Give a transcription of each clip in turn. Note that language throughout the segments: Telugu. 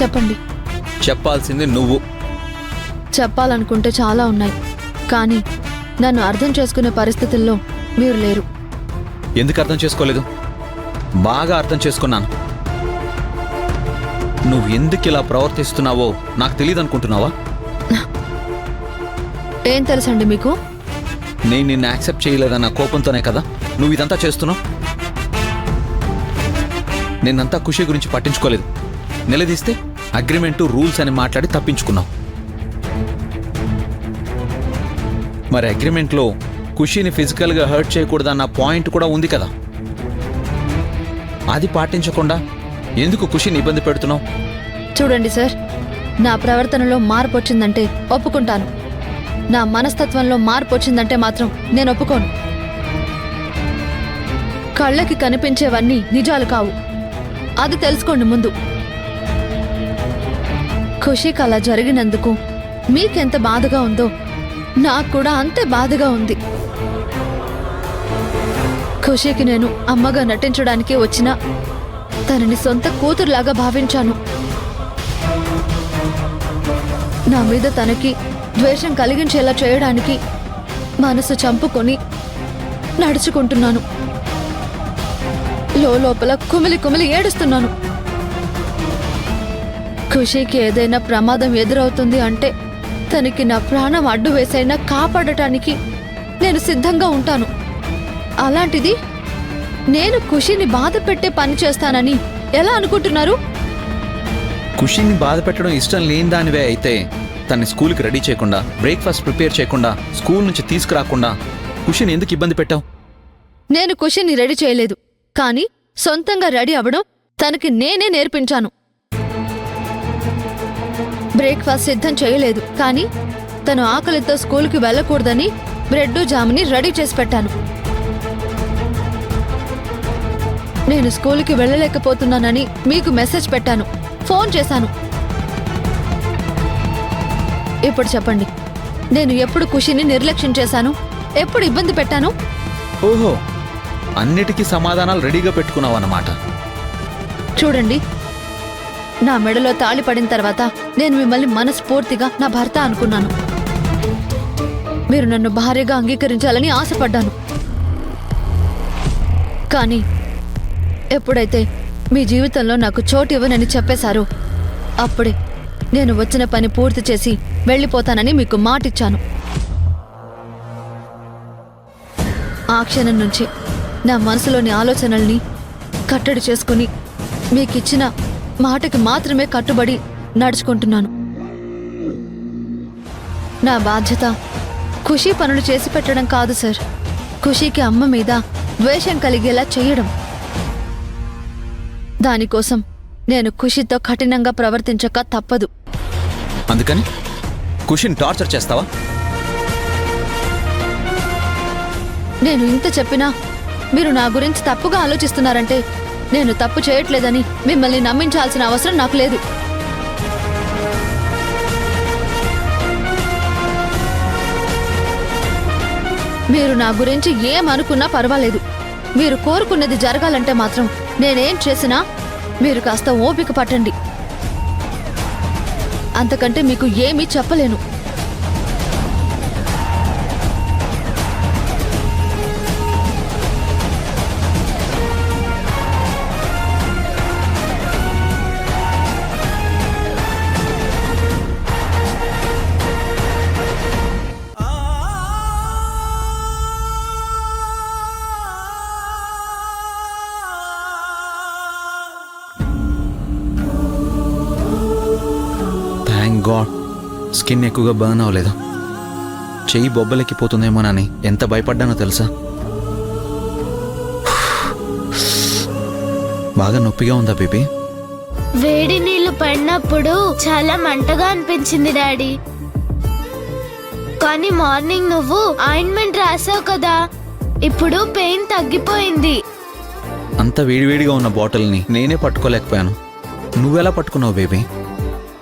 చెప్పండి. చెప్పాల్సింది నువ్వు. చెప్పాలనుకుంటే చాలా ఉన్నాయి, కానీ నన్ను అర్థం చేసుకునే పరిస్థితుల్లో మీరు లేరు. ఎందుకు అర్థం చేసుకోలేదు? బాగా అర్థం చేసుకున్నాను. నువ్వు ఎందుకు ఇలా ప్రవర్తిస్తున్నావో నాకు తెలియదు అనుకుంటున్నావా? ఏం తెలుసండి మీకు? నేను నిన్ను యాక్సెప్ట్ చేయలేదన్న కోపంతోనే కదా నువ్వు ఇదంతా చేస్తున్నావు. నిన్నంతా ఖుషి గురించి పట్టించుకోలేదు. నిలదీస్తే అగ్రిమెంటు రూల్స్ అని మాట్లాడి తప్పించుకున్నావు. మరి అగ్రిమెంట్లో ఖుషిని ఫిజికల్గా హర్ట్ చేయకూడదన్న పాయింట్ కూడా ఉంది కదా. అది పాటించకుండా ఎందుకు ఖుషిని ఇబ్బంది పెడుతున్నావు? చూడండి సార్, నా ప్రవర్తనలో మార్పు వచ్చిందంటే ఒప్పుకుంటాను. నా మనస్తత్వంలో మార్పు వచ్చిందంటే మాత్రం నేను ఒప్పుకోను. కళ్ళకి కనిపించేవన్నీ నిజాలు కావు, అది తెలుసుకోండి ముందు. ఖుషికి అలా జరిగినందుకు మీకెంత బాధగా ఉందో నాకు కూడా అంతే బాధగా ఉంది. ఖుషికి నేను అమ్మగా నటించడానికి వచ్చినా తనని సొంత కూతురులాగా భావించాను. నా మీద తనకి ద్వేషం కలిగించేలా చేయడానికి మనసు చంపుకొని నడుచుకుంటున్నాను. లోపల కుమిలి కుమిలి ఏడుస్తున్నాను. ఖుషికి ఏదైనా ప్రమాదం ఎదురవుతుంది అంటే తనకి నా ప్రాణం అడ్డు వేసైనా కాపాడటానికి నేను సిద్ధంగా ఉంటాను. అలాంటిది నేను ఖుషిని బాధ పెట్టే పని చేస్తానని ఎలా అనుకుంటున్నారు? ఖుషిని బాధ పెట్టడం ఇష్టం లేని దానివే అయితే తన్ని స్కూల్కి రెడీ చేయకుండా, బ్రేక్ఫాస్ట్ ప్రిపేర్ చేయకుండా, స్కూల్ నుంచి తీసుకురాకుండా ఖుషిని ఎందుకు ఇబ్బంది పెట్టావు? నేను ఖుషిని రెడీ చేయలేదు, కానీ సొంతంగా రెడీ అవ్వడం తనకి నేనే నేర్పించాను. బ్రేక్ఫాస్ట్ సిద్ధం చేయలేదు, కానీ తను ఆకలితో స్కూల్కి వెళ్ళకూడదని బ్రెడ్ జాముని రెడీ చేసి పెట్టాను. నేను స్కూల్కి వెళ్ళలేకపోతున్నానని మీకు మెసేజ్ పెట్టాను, ఫోన్ చేశాను. ఇప్పుడు చెప్పండి, నేను ఎప్పుడు ఖుషిని నిర్లక్ష్యం చేశాను? ఎప్పుడు ఇబ్బంది పెట్టాను? ఓహో, అన్నిటికీ సమాధానాలు రెడీగా పెట్టుకున్నావు అన్నమాట. చూడండి, నా మెడలో తాళి పడిన తర్వాత నేను మిమ్మల్ని మనస్ఫూర్తిగా నా భర్త అనుకున్నాను. మీరు నన్ను భార్యగా అంగీకరించాలని ఆశపడ్డాను. కానీ ఎప్పుడైతే మీ జీవితంలో నాకు చోటు ఇవ్వనని చెప్పేశారో అప్పుడే నేను వచ్చిన పని పూర్తి చేసి వెళ్ళిపోతానని మీకు మాటిచ్చాను. ఆ క్షణం నుంచి నా మనసులోని ఆలోచనల్ని కట్టడి చేసుకుని మీకిచ్చిన మాటకి మాత్రమే కట్టుబడి నడుచుకుంటున్నాను. నా బాధ్యత ఖుషి పనులు చేసి పెట్టడం కాదు సార్, ఖుషికి అమ్మ మీద ద్వేషం కలిగేలా చేయడం. దానికోసం నేను ఖుషితో కఠినంగా ప్రవర్తించక తప్పదు. అందుకని ఖుషిని టార్చర్ చేస్తావా? నేను ఇంత చెప్పినా మీరు నా గురించి తప్పుగా ఆలోచిస్తున్నారంటే నేను తప్పు చేయట్లేదని మిమ్మల్ని నమ్మించాల్సిన అవసరం నాకు లేదు. మీరు నా గురించి ఏమనుకున్నా పర్వాలేదు. మీరు కోరుకున్నది జరగాలంటే మాత్రం నేనేం చేసినా మీరు కాస్త ఓపిక పట్టండి. అంతకంటే మీకు ఏమీ చెప్పలేను. గాడ్, స్కిన్ ఎక్కువగా బర్న్ అవ్వలేదు. చెయ్యి బొబ్బలెక్కిపోతుందేమోనని ఎంత భయపడ్డానో తెలుసా? బాగా నొప్పిగా ఉందా బేబీ? వేడి నీళ్లు పడినప్పుడు చాలా మంటగా అనిపించింది డాడీ. కానీ మార్నింగ్ నువ్వు ఆయింట్మెంట్ రాసావు కదా, ఇప్పుడు పెయిన్ తగ్గిపోయింది. అంత వేడివేడిగా ఉన్న బాటిల్ని నేనే పట్టుకోలేకపోయాను. నువ్వెలా పట్టుకున్నావు బేబీ?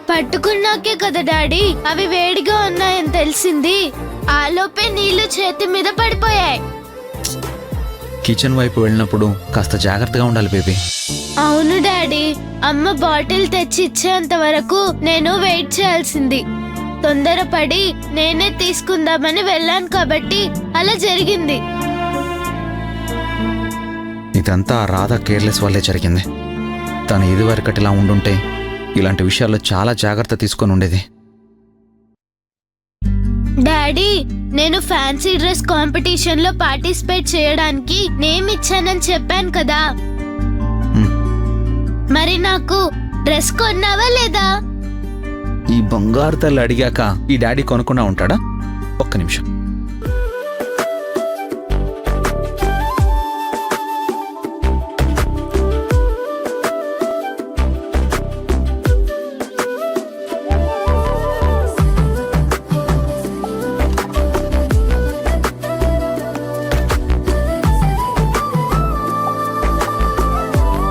పట్టుకున్నాకే కదా డాడీ అవి వేడిగా ఉన్నాయని తెలిసింది. ఆలోపే నీళ్లు చేతి మీద పడిపోయాయి. కిచెన్ వైపు వెళ్ళినప్పుడు కాస్త జాగ్రత్తగా ఉండాలి బేబీ. అవును డాడీ, అమ్మ బాటిల్ తెచ్చి ఇచ్చేంత వరకు నేను వెయిట్ చేయాల్సింది. తొందరపడి నేనే తీసుకుందామని వెళ్ళాను కాబట్టి అలా జరిగింది. ఇదంతా ఆ రాధ కేర్లెస్ వల్లే జరిగింది. తను ఇదివరకటిలా ఉండుంటే ఇలాంటి విషయాల్లో చాలా జాగ్రత్త తీసుకొని ఉండేది. డాడీ, నేను ఫ్యాన్సీ డ్రెస్ కాంపిటీషన్ లో పార్టిసిపేట్ చేయడానికి నేమ్ ఇచ్చానని చెప్పాను కదా. హ్మ్. మరి నాకు డ్రెస్ కొన్నావా లేదా? ఈ బంగారు తల్లి అడిగాక ఈ డాడీ కొనుక్కున్నా ఉంటాడా? ఒక్క నిమిషం.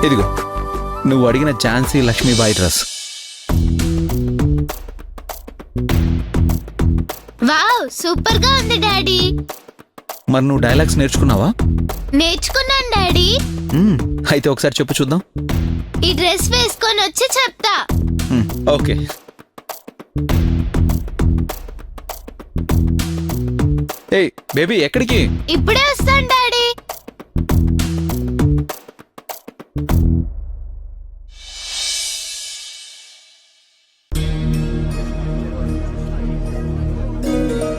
ఇదిగో నువ్వు అడిగిన Jhansi Lakshmibai dress. Wow, super గా ఉంది డాడీ. మరి నువ్వు డైలాగ్స్ నేర్చుకున్నావా? నేర్చుకున్నాను డాడీ. అయితే ఒకసారి చెప్పు చూద్దాం. ఈ డ్రెస్ వేసుకొని వచ్చి చెప్తా. ఓకే. ఏయ్ బేబీ, ఎక్కడికి? ఇప్పుడే వస్తాను డాడీ.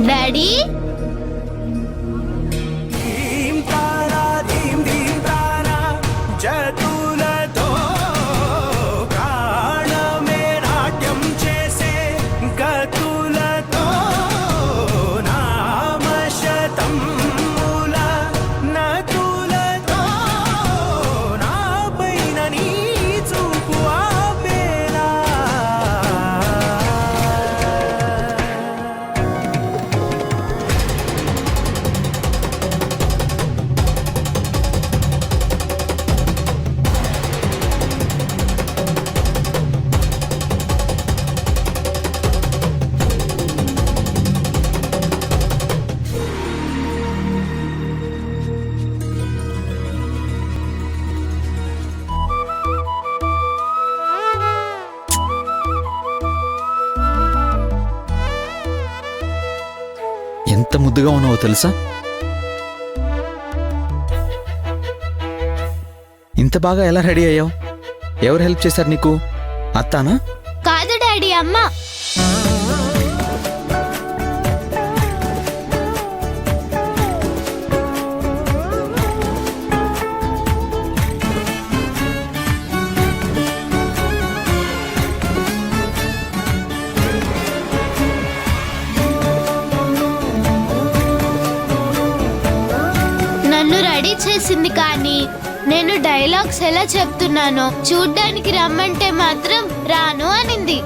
డాడీ, జతులతో ప్రాణమే నాట్యం చేసే గతులతో నామశతం మూల నతులతో నా పైన నీ చూపు ఆపేలా. ఎంత ముద్దుగా ఉన్నావో తెలుసా? ఇంత బాగా ఎలా రెడీ అయ్యావు? ఎవరు హెల్ప్ చేశారు నీకు? అత్తానా? కాదు డాడీ, అమ్మ. నన్ను రెడీ చేసింది, కానీ నేను డైలాగ్స్ ఎలా చెప్తున్నానో చూడ్డానికి రమ్మంటే మాత్రం రాను అనింది.